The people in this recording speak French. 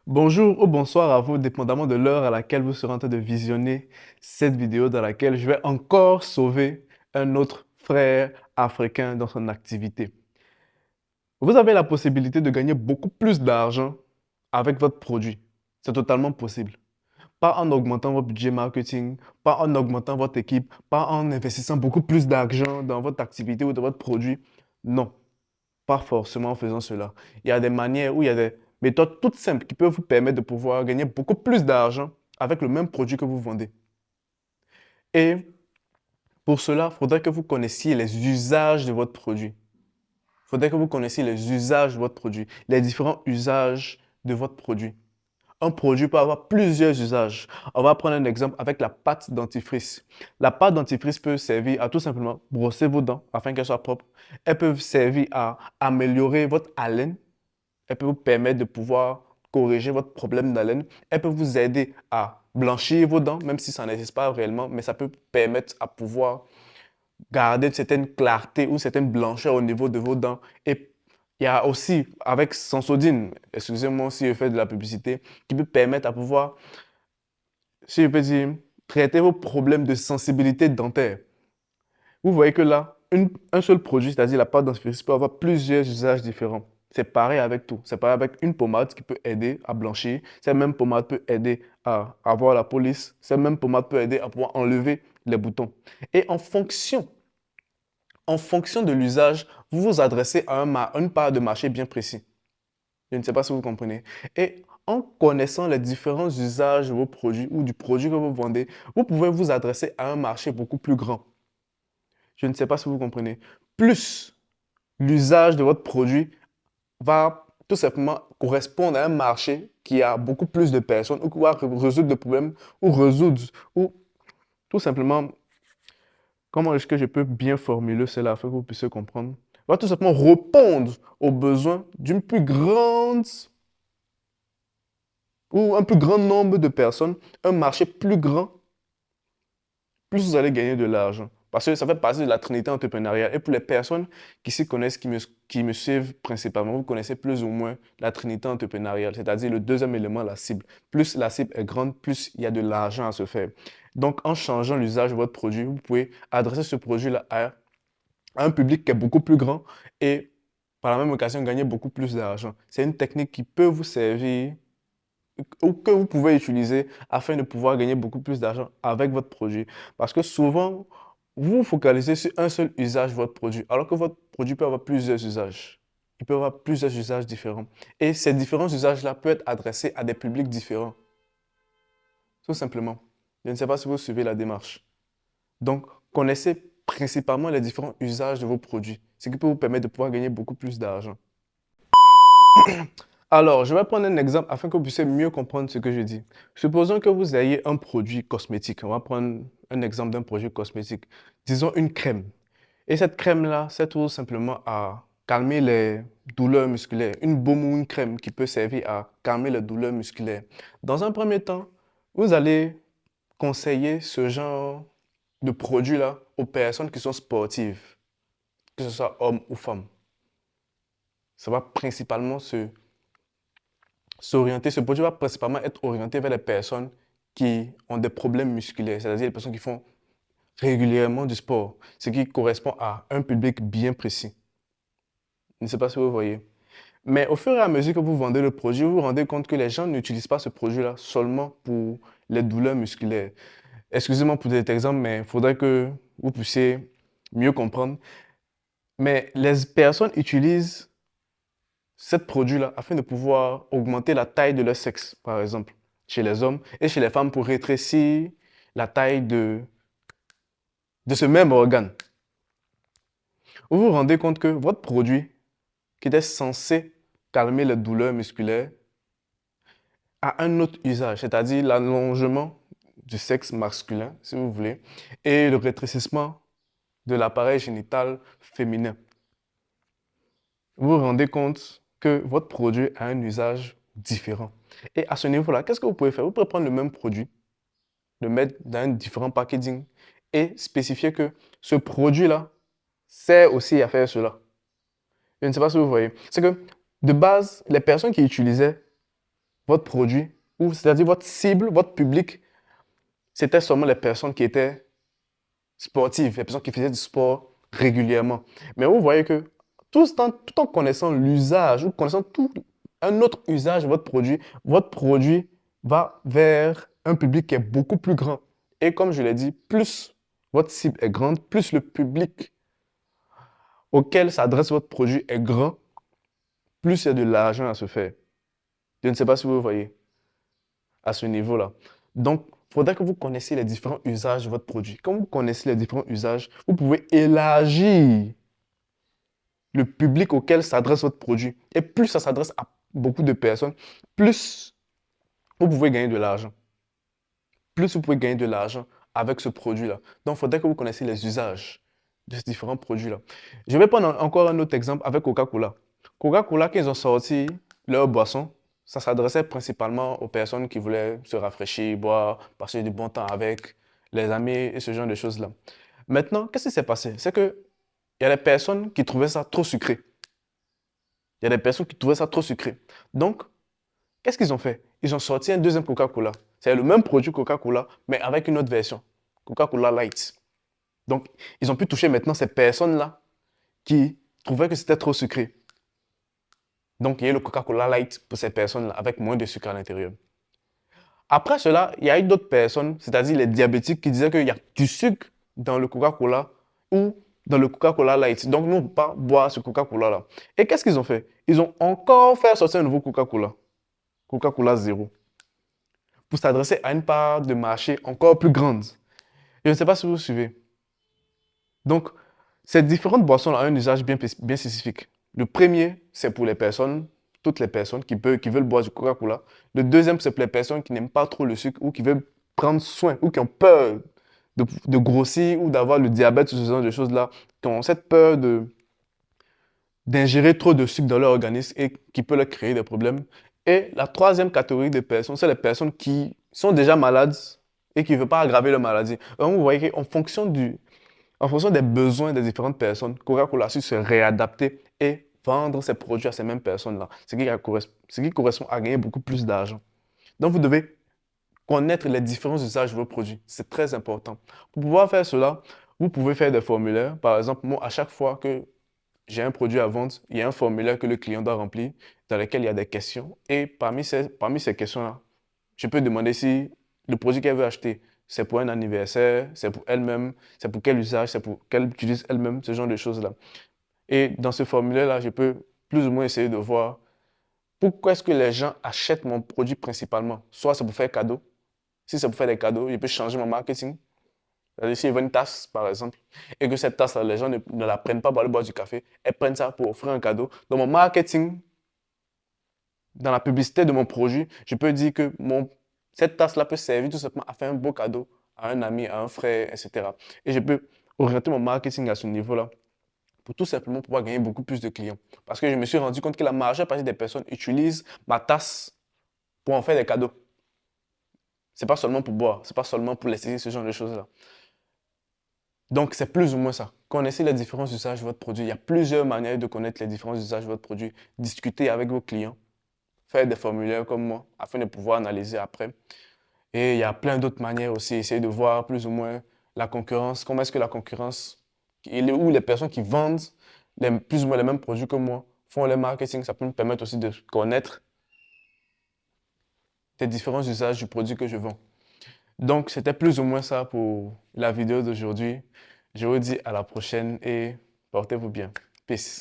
Bonjour ou bonsoir à vous, dépendamment de l'heure à laquelle vous serez en train de visionner cette vidéo dans laquelle je vais encore sauver un autre frère africain dans son activité. Vous avez la possibilité de gagner beaucoup plus d'argent avec votre produit. C'est totalement possible. Pas en augmentant votre budget marketing, pas en augmentant votre équipe, pas en investissant beaucoup plus d'argent dans votre activité ou dans votre produit. Non, pas forcément en faisant cela. Il y a des manières où il y a des méthodes toutes simples qui peuvent vous permettre de pouvoir gagner beaucoup plus d'argent avec le même produit que vous vendez. Et pour cela, il faudrait que vous connaissiez les usages de votre produit. Il faudrait que vous connaissiez les usages de votre produit, les différents usages de votre produit. Un produit peut avoir plusieurs usages. On va prendre un exemple avec la pâte dentifrice. La pâte dentifrice peut servir à tout simplement brosser vos dents afin qu'elles soient propres. Elle peut servir à améliorer votre haleine. Elle peut vous permettre de pouvoir corriger votre problème d'haleine. Elle peut vous aider à blanchir vos dents, même si ça n'existe pas réellement, mais ça peut permettre à pouvoir garder une certaine clarté ou une certaine blancheur au niveau de vos dents. Et il y a aussi, avec Sensodyne, excusez-moi si je fais de la publicité, qui peut permettre à pouvoir, si je peux dire, traiter vos problèmes de sensibilité dentaire. Vous voyez que là, un seul produit, c'est-à-dire la pâte dentifrice, peut avoir plusieurs usages différents. C'est pareil avec tout. C'est pareil avec une pommade qui peut aider à blanchir. Cette même pommade peut aider à avoir la police. Cette même pommade peut aider à pouvoir enlever les boutons. Et en fonction de l'usage, vous vous adressez à une part de marché bien précis. Je ne sais pas si vous comprenez. Et en connaissant les différents usages de vos produits ou du produit que vous vendez, vous pouvez vous adresser à un marché beaucoup plus grand. Je ne sais pas si vous comprenez. Plus l'usage de votre produit va tout simplement correspondre à un marché qui a beaucoup plus de personnes ou qui va résoudre des problèmes ou tout simplement, comment est-ce que je peux bien formuler cela afin que vous puissiez comprendre? Va tout simplement répondre aux besoins d'une plus grande ou un plus grand nombre de personnes, un marché plus grand, plus vous allez gagner de l'argent. Parce que ça fait partie de la trinité entrepreneuriale. Et pour les personnes qui s'y connaissent, qui me suivent principalement, vous connaissez plus ou moins la trinité entrepreneuriale, c'est-à-dire le deuxième élément, la cible. Plus la cible est grande, plus il y a de l'argent à se faire. Donc, en changeant l'usage de votre produit, vous pouvez adresser ce produit-là à un public qui est beaucoup plus grand et par la même occasion gagner beaucoup plus d'argent. C'est une technique qui peut vous servir ou que vous pouvez utiliser afin de pouvoir gagner beaucoup plus d'argent avec votre produit. Parce que souvent, vous vous focalisez sur un seul usage de votre produit, alors que votre produit peut avoir plusieurs usages. Il peut avoir plusieurs usages différents. Et ces différents usages-là peuvent être adressés à des publics différents, tout simplement. Je ne sais pas si vous suivez la démarche. Donc, connaissez principalement les différents usages de vos produits, ce qui peut vous permettre de pouvoir gagner beaucoup plus d'argent. Alors, je vais prendre un exemple afin que vous puissiez mieux comprendre ce que je dis. Supposons que vous ayez un produit cosmétique. On va prendre un exemple d'un produit cosmétique. Disons une crème. Et cette crème-là sert tout simplement à calmer les douleurs musculaires. Une baume ou une crème qui peut servir à calmer les douleurs musculaires. Dans un premier temps, vous allez conseiller ce genre de produit-là aux personnes qui sont sportives, que ce soit hommes ou femmes. Ça va principalement s'orienter, ce produit va principalement être orienté vers les personnes qui ont des problèmes musculaires, c'est-à-dire les personnes qui font régulièrement du sport, ce qui correspond à un public bien précis. Je ne sais pas si vous voyez. Mais au fur et à mesure que vous vendez le produit, vous vous rendez compte que les gens n'utilisent pas ce produit-là seulement pour les douleurs musculaires. Excusez-moi pour cet exemple, mais il faudrait que vous puissiez mieux comprendre. Mais les personnes utilisent ce produit-là afin de pouvoir augmenter la taille de leur sexe, par exemple, chez les hommes et chez les femmes pour rétrécir la taille de ce même organe. Vous vous rendez compte que votre produit, qui était censé calmer les douleurs musculaires, a un autre usage, c'est-à-dire l'allongement du sexe masculin, si vous voulez, et le rétrécissement de l'appareil génital féminin. Vous vous rendez compte que votre produit a un usage différent. Et à ce niveau-là, qu'est-ce que vous pouvez faire? Vous pouvez prendre le même produit, le mettre dans un différent packaging et spécifier que ce produit-là sert aussi à faire cela. Je ne sais pas si vous voyez. C'est que de base, les personnes qui utilisaient votre produit, ou c'est-à-dire votre cible, votre public, c'était seulement les personnes qui étaient sportives, les personnes qui faisaient du sport régulièrement. Mais vous voyez que tout en connaissant l'usage, ou connaissant tout un autre usage de votre produit va vers un public qui est beaucoup plus grand. Et comme je l'ai dit, plus votre cible est grande, plus le public auquel s'adresse votre produit est grand, plus il y a de l'argent à se faire. Je ne sais pas si vous voyez à ce niveau-là. Donc, il faudrait que vous connaissiez les différents usages de votre produit. Quand vous connaissez les différents usages, vous pouvez élargir le public auquel s'adresse votre produit. Et plus ça s'adresse à beaucoup de personnes, plus vous pouvez gagner de l'argent. Plus vous pouvez gagner de l'argent avec ce produit-là. Donc, il faudrait que vous connaissiez les usages de ces différents produits-là. Je vais prendre encore un autre exemple avec Coca-Cola. Coca-Cola, quand ils ont sorti leur boisson, ça s'adressait principalement aux personnes qui voulaient se rafraîchir, boire, passer du bon temps avec les amis et ce genre de choses-là. Maintenant, qu'est-ce qui s'est passé? C'est que il y a des personnes qui trouvaient ça trop sucré. Il y a des personnes qui trouvaient ça trop sucré. Donc, qu'est-ce qu'ils ont fait? Ils ont sorti un deuxième Coca-Cola. C'est le même produit Coca-Cola, mais avec une autre version. Coca-Cola Light. Donc, ils ont pu toucher maintenant ces personnes-là qui trouvaient que c'était trop sucré. Donc, il y a eu le Coca-Cola Light pour ces personnes-là, avec moins de sucre à l'intérieur. Après cela, il y a eu d'autres personnes, c'est-à-dire les diabétiques, qui disaient qu'il y a du sucre dans le Coca-Cola ou dans le Coca-Cola Light. Donc, nous, on ne peut pas boire ce Coca-Cola-là. Et qu'est-ce qu'ils ont fait? Ils ont encore fait sortir un nouveau Coca-Cola. Coca-Cola Zéro. Pour s'adresser à une part de marché encore plus grande. Je ne sais pas si vous suivez. Donc, ces différentes boissons ont un usage bien spécifique. Le premier, c'est pour les personnes, toutes les personnes qui veulent boire du Coca-Cola. Le deuxième, c'est pour les personnes qui n'aiment pas trop le sucre ou qui veulent prendre soin ou qui ont peur de grossir ou d'avoir le diabète, ce genre de choses-là, qui ont cette peur d'ingérer trop de sucre dans leur organisme et qui peut leur créer des problèmes. Et la troisième catégorie de personnes, c'est les personnes qui sont déjà malades et qui ne veulent pas aggraver leur maladie. Donc, vous voyez en fonction des besoins des différentes personnes, Coca-Cola a su se réadapter et vendre ses produits à ces mêmes personnes-là, ce qui correspond à gagner beaucoup plus d'argent. Donc, vous devez connaître les différents usages de vos produits. C'est très important. Pour pouvoir faire cela, vous pouvez faire des formulaires. Par exemple, moi, à chaque fois que j'ai un produit à vendre, il y a un formulaire que le client doit remplir dans lequel il y a des questions. Et parmi ces questions-là, je peux demander si le produit qu'elle veut acheter, c'est pour un anniversaire, c'est pour elle-même, c'est pour quel usage, c'est pour qu'elle utilise elle-même, ce genre de choses-là. Et dans ce formulaire-là, je peux plus ou moins essayer de voir pourquoi est-ce que les gens achètent mon produit principalement. Soit c'est pour faire cadeau. Si c'est pour faire des cadeaux, je peux changer mon marketing. C'est-à-dire, s'il y a une tasse, par exemple, et que cette tasse-là, les gens ne la prennent pas pour aller boire du café, elles prennent ça pour offrir un cadeau. Dans mon marketing, dans la publicité de mon produit, je peux dire que cette tasse-là peut servir tout simplement à faire un beau cadeau à un ami, à un frère, etc. Et je peux orienter mon marketing à ce niveau-là pour tout simplement pouvoir gagner beaucoup plus de clients. Parce que je me suis rendu compte que la majeure partie des personnes utilisent ma tasse pour en faire des cadeaux. C'est pas seulement pour boire, c'est pas seulement pour laisser ce genre de choses-là. Donc, c'est plus ou moins ça. Connaissez les différents usages de votre produit. Il y a plusieurs manières de connaître les différents usages de votre produit. Discutez avec vos clients. Faire des formulaires comme moi afin de pouvoir analyser après. Et il y a plein d'autres manières aussi. Essayer de voir plus ou moins la concurrence. Comment est-ce que la concurrence, ou les personnes qui vendent plus ou moins les mêmes produits que moi, font le marketing. Ça peut me permettre aussi de connaître les différents usages du produit que je vends. Donc, c'était plus ou moins ça pour la vidéo d'aujourd'hui. Je vous dis à la prochaine et portez-vous bien. Peace.